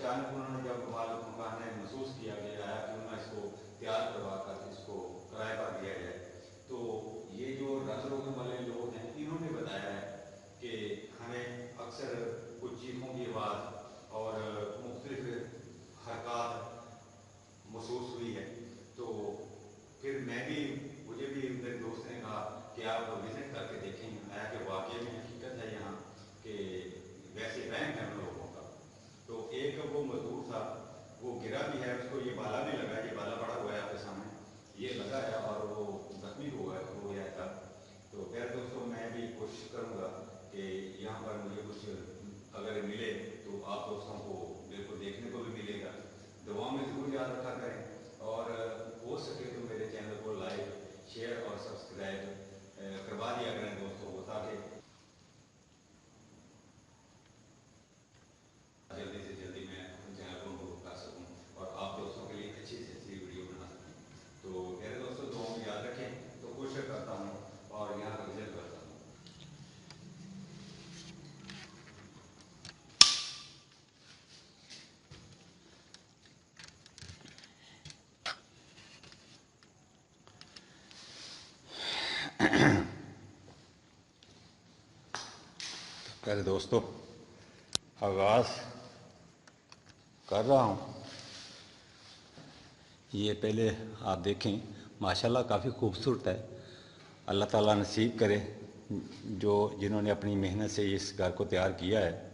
अचानक उन्होंने जब मालिक मकान ने महसूस किया कि आया क्यों ना इसको तैयार करवा कर इसको किराए पर दिया जाए, तो ये जो रंग रोगन वाले लोग हैं इन्होंने बताया है कि हमें अक्सर कुछ चीखों की आवाज़ और मुख्तलिफ हरकत महसूस हुई है। तो फिर मुझे भी मेरे दोस्त ने कहा कि आप विजिट करके देखें, आया कि वाकई में हकीकत है यहाँ कि वैसे वहम है उन लोगों का। तो एक वो मजदूर था, वो गिरा भी है, उसको ये बाला भी लगा, ये बाला पड़ा हुआ है आपके सामने, ये लगा है और वो जख्मी हो गया था। तो फिर दोस्तों मैं भी कोशिश करूँगा कि यहाँ पर मुझे कुछ अगर मिले तो आप दोस्तों को बिल्कुल देखने को भी मिलेगा। दुआओं में ज़रूर याद रखा करें और हो सके तो मेरे चैनल को लाइक, शेयर और सब्सक्राइब करवा दिया करें दोस्तों को, ताकि जल्दी से जल्दी मैं अपने चैनल को ग्रो कर सकूं और आप दोस्तों के लिए अच्छी से अच्छी वीडियो बना सकूं। तो मेरे दोस्तों दुआओं में याद रखें, तो कोशिश करता हूँ और यहाँ का विजिट करता हूँ। पहले दोस्तों आगाज़ कर रहा हूँ। ये पहले आप देखें, माशाल्लाह काफ़ी खूबसूरत है। अल्लाह ताला नसीब करे जिन्होंने अपनी मेहनत से इस घर को तैयार किया है।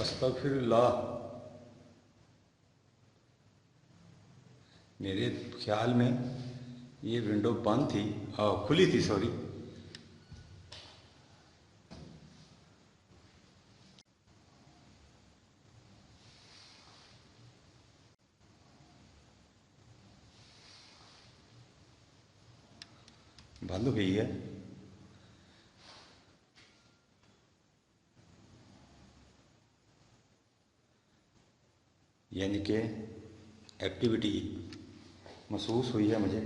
अस्तगफिरुल्लाह, मेरे ख्याल में ये विंडो बंद थी, खुली थी, सॉरी। बंद हो गई है। यानी कि एक्टिविटी महसूस हुई है मुझे।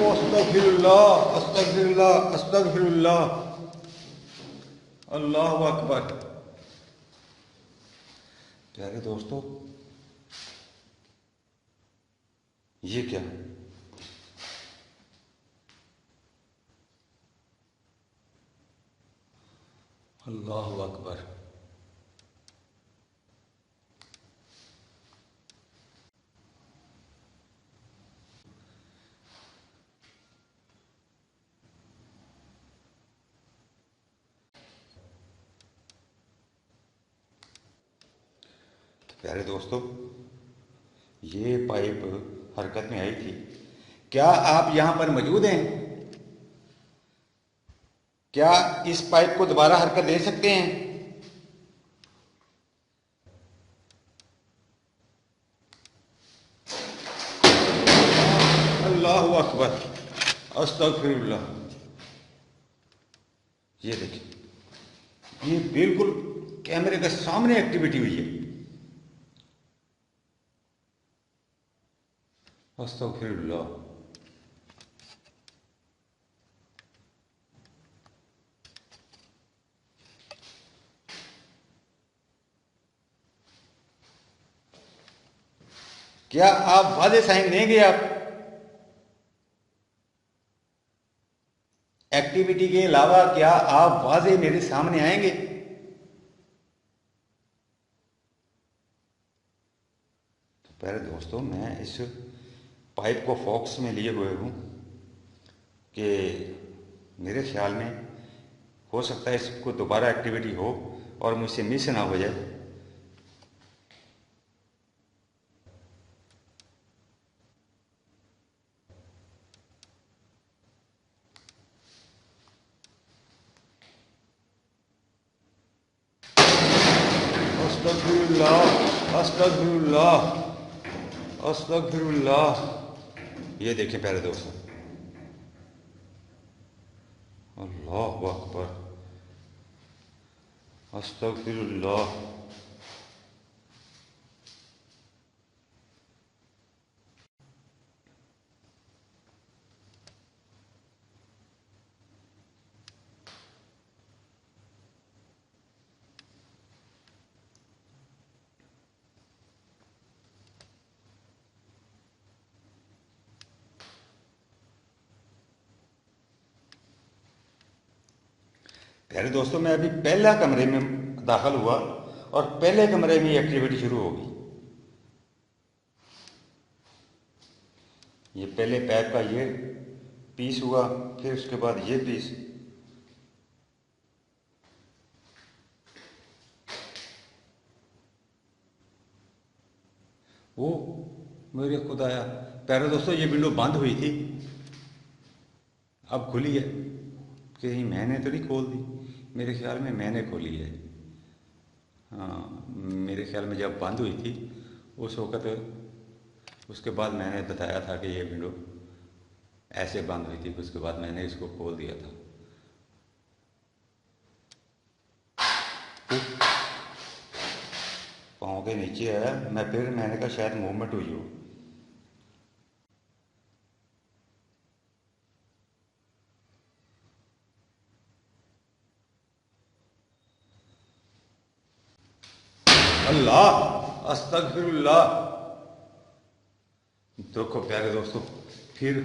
अस्तगफिरुल्लाह, अस्तगफिरुल्लाह, अस्तगफिरुल्लाह, अल्लाहु अकबर। प्यारे दोस्तों, ये क्या है? अल्लाहु अकबर। प्यारे दोस्तों, ये पाइप हरकत में आई थी। क्या आप यहां पर मौजूद हैं? क्या इस पाइप को दोबारा हरकत दे सकते हैं? अल्लाहु अकबर, अस्तगफिरुल्लाह। ये देखिए, ये बिल्कुल कैमरे के सामने एक्टिविटी हुई है। अस्तगफिरुल्लाह। क्या आप वादे साइन देंगे? आप एक्टिविटी के अलावा क्या आप वाजे मेरे सामने आएंगे? प्यारे दोस्तों, मैं इस पाइप को फोकस में लिए हुए हूँ कि मेरे ख्याल में हो सकता है इसको दोबारा एक्टिविटी हो और मुझसे मिस ना हो जाए। अस्तगफिरुल्लाह, अस्तगफिरुल्लाह, अस्तगफिरुल्लाह। ये देखें प्यारे दोस्तों, अल्लाह अकबर, अस्तगफिरुल्लाह। प्यारे दोस्तों, मैं अभी पहला कमरे में दाखिल हुआ और पहले कमरे में एक्टिविटी शुरू हो गई। ये पहले पैप का ये पीस हुआ, फिर उसके बाद ये पीस। वो मेरे खुदाया, प्यारे दोस्तों, ये विंडो बंद हुई थी, अब खुली है। कहीं मैंने तो नहीं खोल दी? मेरे ख्याल में मैंने खोली है। हाँ, मेरे ख्याल में जब बंद हुई थी उस वक़्त, उसके बाद मैंने बताया था कि ये विंडो ऐसे बंद हुई थी, उसके बाद मैंने इसको खोल दिया था। पाँव के नीचे आया मैं, फिर मैंने कहा शायद मूवमेंट हुई हो। अल्लाह, अस्तगफिरुल्लाह। देखो प्यारे दोस्तों, फिर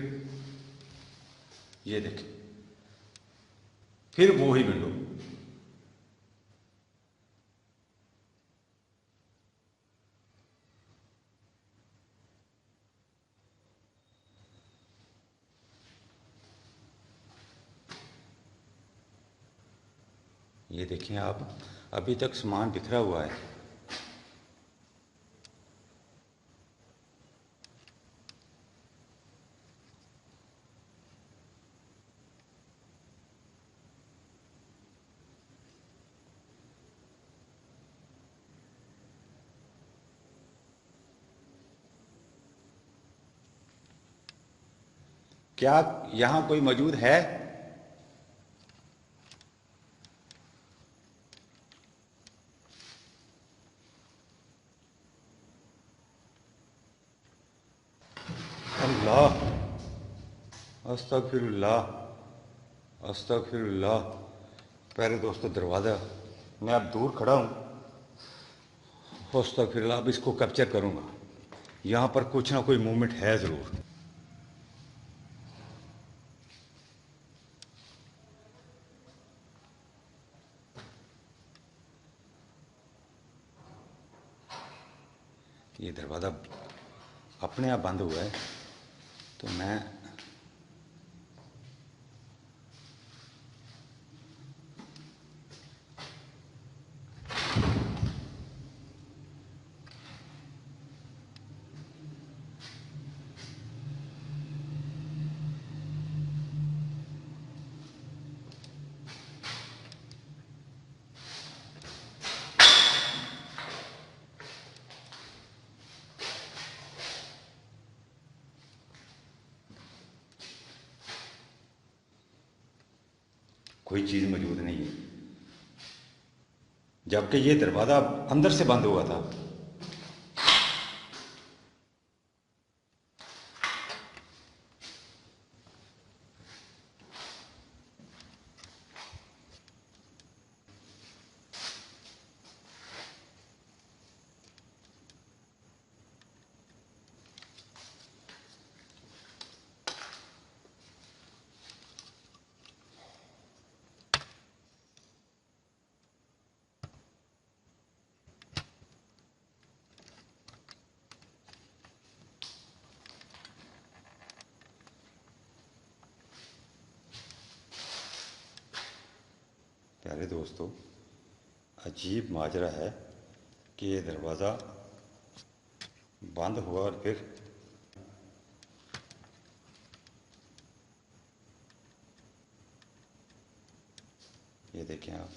ये देखें, फिर वो ही विंडो। ये देखें आप, अभी तक सामान बिखरा हुआ है। क्या यहाँ कोई मौजूद है? अल्लाह, अस्तगफिरुल्लाह, अस्तगफिरुल्लाह। प्यारे दोस्तों, दरवाज़ा मैं अब दूर खड़ा हूँ, अस्तगफिरुल्लाह। अब इसको कैप्चर करूँगा, यहाँ पर कुछ ना कोई मूवमेंट है ज़रूर। ये दरवाज़ा अपने आप बंद हुआ है, तो मैं कोई चीज़ मौजूद नहीं है, जबकि ये दरवाज़ा अंदर से बंद हुआ था। प्यारे दोस्तों, अजीब माजरा है कि ये दरवाज़ा बंद हुआ और फिर ये देखें आप।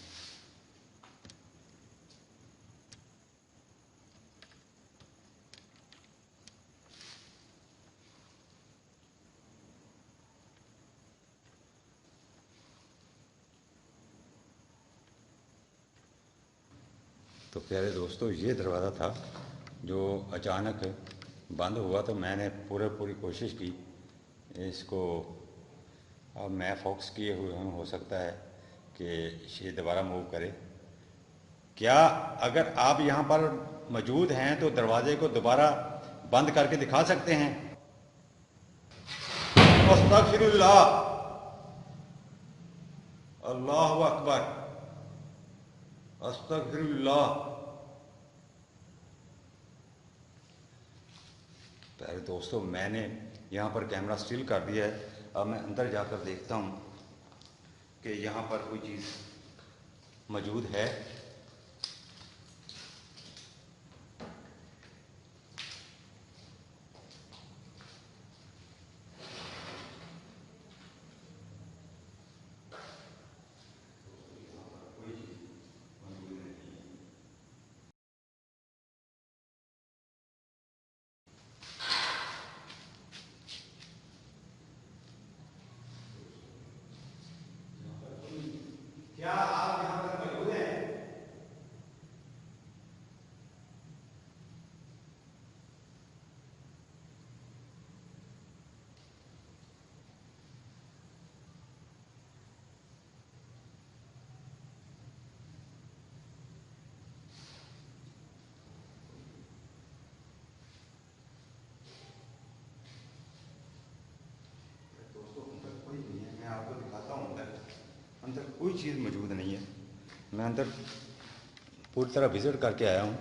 तो प्यारे दोस्तों, ये दरवाज़ा था जो अचानक बंद हुआ। तो मैंने पूरी कोशिश की इसको, अब मैं फोकस किए हुए हूँ, हो सकता है कि ये दोबारा मूव करे। क्या अगर आप यहाँ पर मौजूद हैं तो दरवाजे को दोबारा बंद करके दिखा सकते हैं? अस्तगफिरुल्लाह, अल्लाहु अकबर, अस्तगफिरुल्लाह। प्यारे दोस्तों, मैंने यहाँ पर कैमरा स्टिल कर दिया है। अब मैं अंदर जाकर देखता हूँ कि यहाँ पर कोई चीज़ मौजूद है। क्या आप यहाँ पर मौजूद हैं? दोस्तों, अंदर कोई नहीं है। मैं आपको दिखाता हूँ, अंदर अंदर कोई चीज़ मौजूद नहीं है। मैं अंदर पूरी तरह विजिट करके आया हूँ।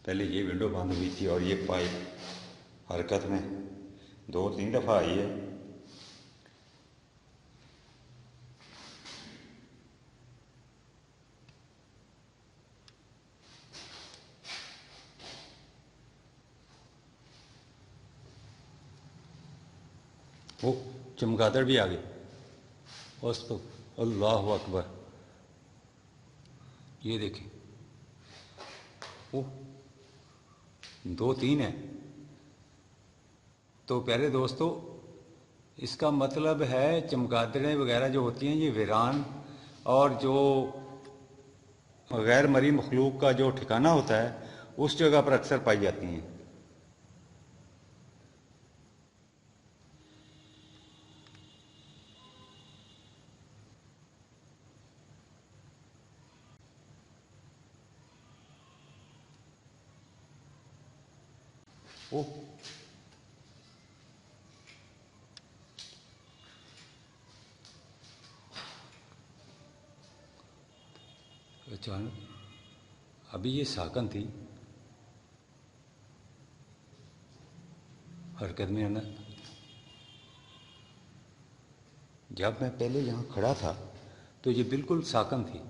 पहले ये विंडो बंद हुई थी और ये पाइप हरकत में 2-3 दफ़ा आई है। वो चमगादड़ भी आ गई। बस तो अल्लाह अकबर, ये देखें, वो 2-3 है। तो प्यारे दोस्तों, इसका मतलब है चमगादड़ें वगैरह जो होती हैं ये वीरान और जो गैर मरी मखलूक का जो ठिकाना होता है उस जगह पर अक्सर पाई जाती हैं। वो अचानक अभी ये साकन थी हरकत में आना। जब मैं पहले यहाँ खड़ा था तो ये बिल्कुल साकन थी।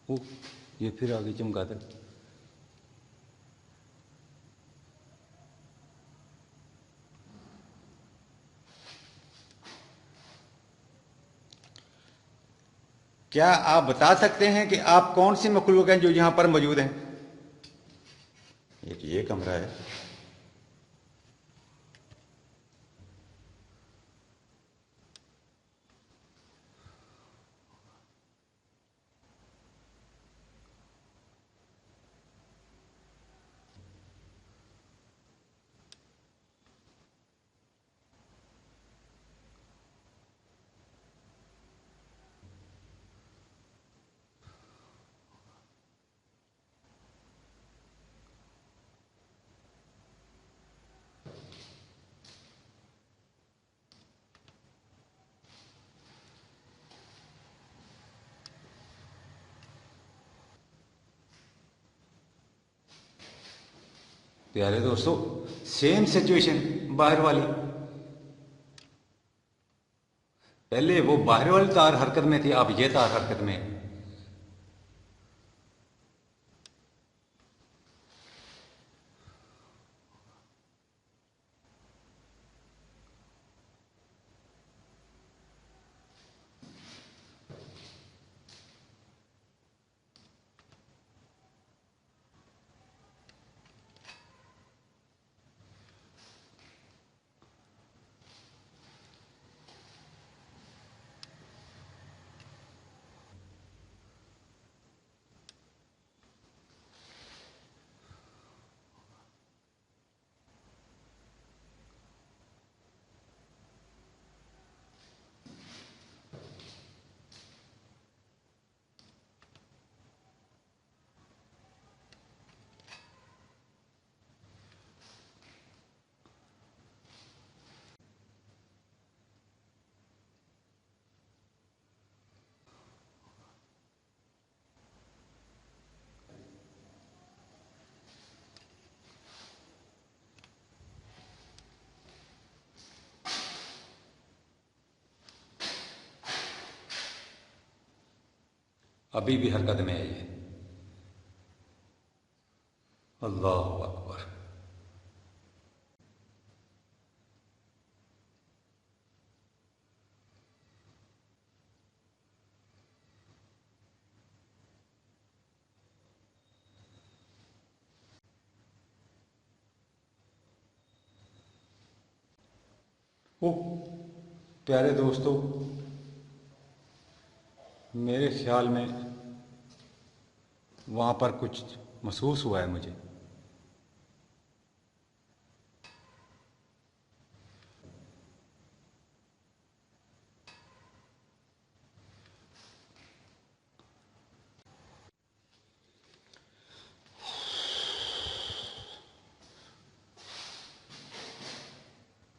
वो ये फिर आगे चमगादड़। क्या आप बता सकते हैं कि आप कौन सी मखलूक हैं जो यहाँ पर मौजूद हैं? एक ये कमरा है। प्यारे दोस्तों, सेम सिचुएशन बाहर वाली। पहले वो बाहर वाली तार हरकत में थी, अब ये तार हरकत में है। अभी भी हरकत में है ये। अल्लाह अकबर। ओ प्यारे दोस्तों, मेरे ख्याल में वहाँ पर कुछ महसूस हुआ है मुझे।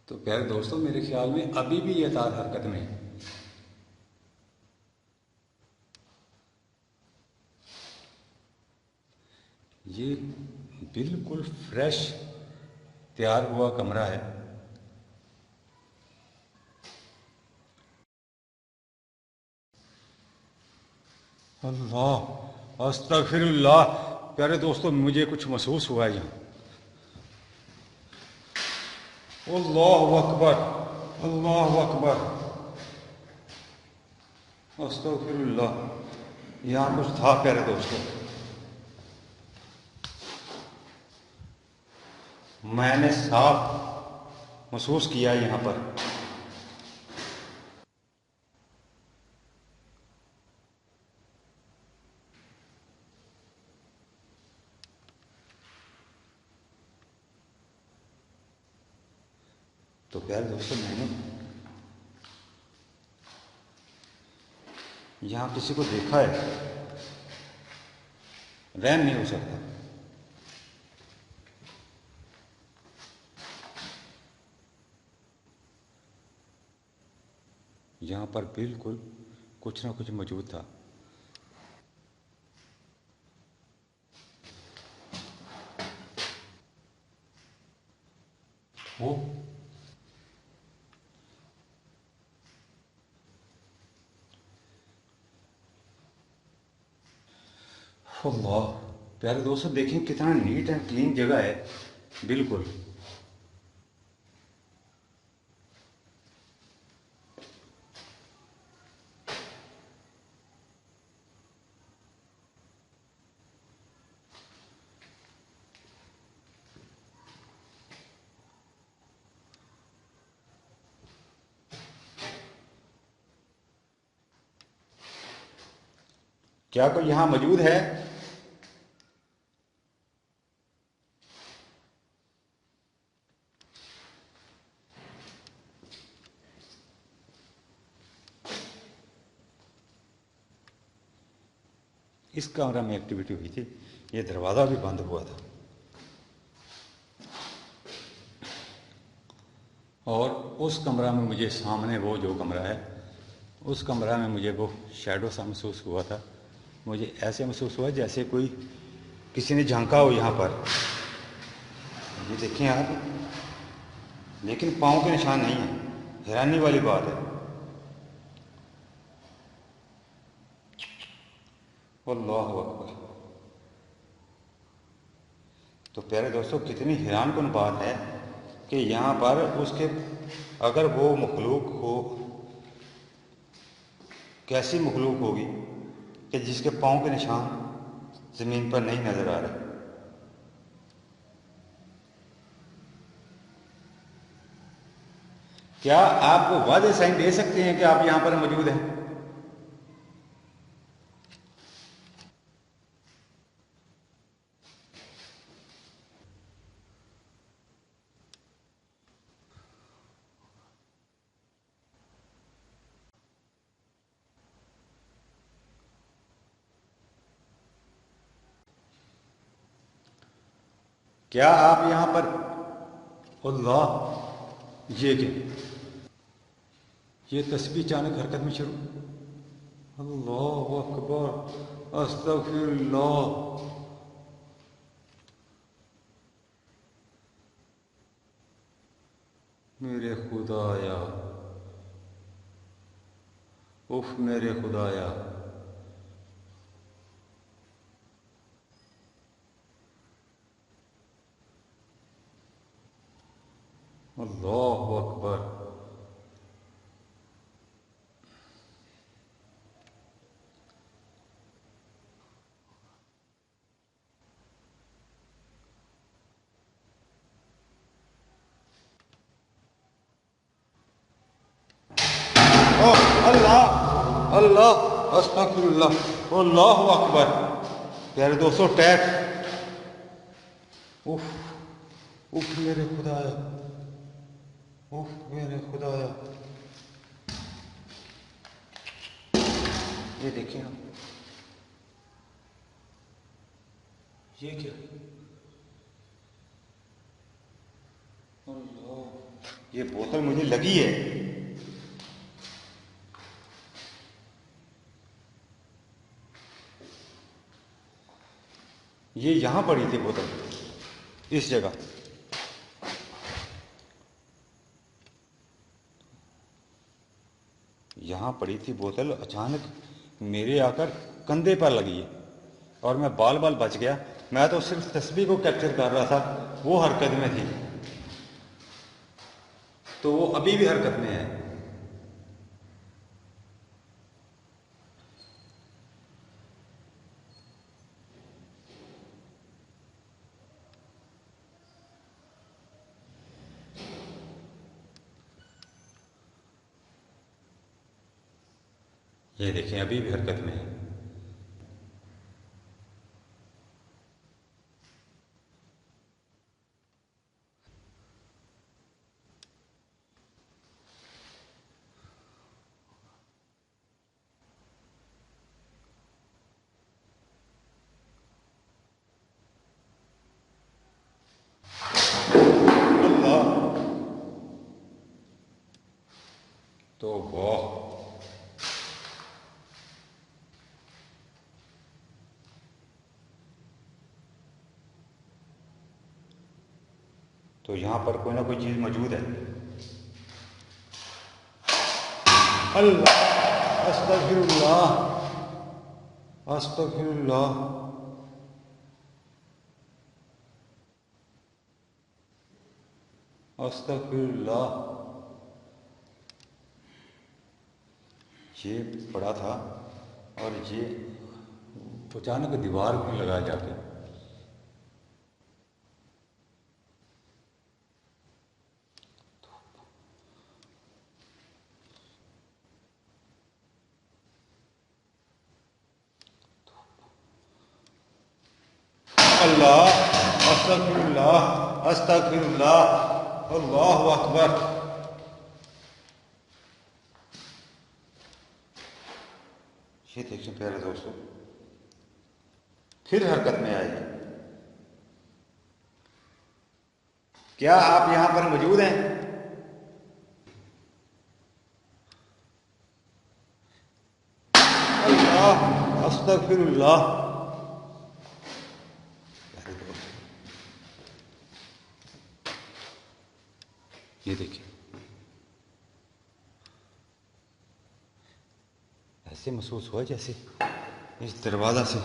तो प्यारे दोस्तों, मेरे ख्याल में अभी भी ये तार हरकत में है। ये बिल्कुल फ्रेश तैयार हुआ कमरा है। अल्लाह अस्तगफिरुल्लाह। प्यारे दोस्तों, मुझे कुछ महसूस हुआ है यहाँ। अल्लाह अकबर, अल्लाह अकबर, अस्तगफिरुल्लाह। यहाँ कुछ था प्यारे दोस्तों, मैंने साफ महसूस किया यहाँ पर। तो प्यारे दोस्तों, मैंने यहाँ किसी को देखा है, रहम नहीं हो सकता। यहाँ पर बिल्कुल कुछ ना कुछ मौजूद था। वो अल्लाह। प्यारे दोस्तों, देखें कितना नीट एंड क्लीन जगह है, बिल्कुल। क्या कोई यहाँ मौजूद है? इस कमरा में एक्टिविटी हुई थी, ये दरवाज़ा भी बंद हुआ था। और उस कमरा में मुझे सामने वो जो कमरा है, उस कमरा में मुझे वो शैडो सा महसूस हुआ था। मुझे ऐसे महसूस हुआ जैसे कोई किसी ने झांका हो यहाँ पर। ये देखें आप, लेकिन पाँव के निशान नहीं है। हैरानी वाली बात है। अल्लाह अकबर। तो प्यारे दोस्तों, कितनी हैरानकुन बात है कि यहाँ पर उसके, अगर वो मखलूक हो, कैसी मखलूक होगी कि जिसके पाँव के निशान ज़मीन पर नहीं नज़र आ रहे। क्या आप वाज़ेह साइन दे सकते हैं कि आप यहाँ पर मौजूद हैं? क्या आप यहाँ पर? अल्लाह, ये क्या? ये तस्बीह अचानक हरकत में शुरू। अल्लाह अकबर, अस्तगफिरुल्लाह। मेरे खुदाया, उफ मेरे खुदाया। अल्लाह अकबर। ओह अल्लाह, अल्लाह, अस्तगफिरुल्लाह, अल्लाह अकबर। प्यारे दोस्तों, टैप। उफ, उफ मेरे खुदाया, उफ मेरे खुदाया। ये देखिए आप, ये क्या? अल्लाह, ये बोतल मुझे लगी है। ये यहाँ पड़ी थी बोतल, इस जगह। यहाँ पड़ी थी बोतल, अचानक मेरे आकर कंधे पर लगी है और मैं बाल बाल बच गया। मैं तो सिर्फ तस्वीर को कैप्चर कर रहा था, वो हरकत में थी। तो वो अभी भी हरकत में है। ये देखें, अभी भी हरकत में है। अल्लाह, तो वाह। तो यहाँ पर कोई ना कोई चीज़ मौजूद है। अल्लाह, अस्तगफिरुल्लाह, अस्तगफिरुल्लाह। अस्तगफिरुल्लाह। ये पड़ा था और ये अचानक दीवार में लगा जाके। अल्लाह, अस्तगफिरुल्लाह, अस्तगफिरुल्लाह, अल्लाहु अकबर। ये देखें प्यारे दोस्तों, फिर हरकत में आई। क्या आप यहां पर मौजूद हैं? अल्लाह, अस्तगफिरुल्लाह। ये देखिए, ऐसे महसूस हुआ जैसे इस दरवाजा से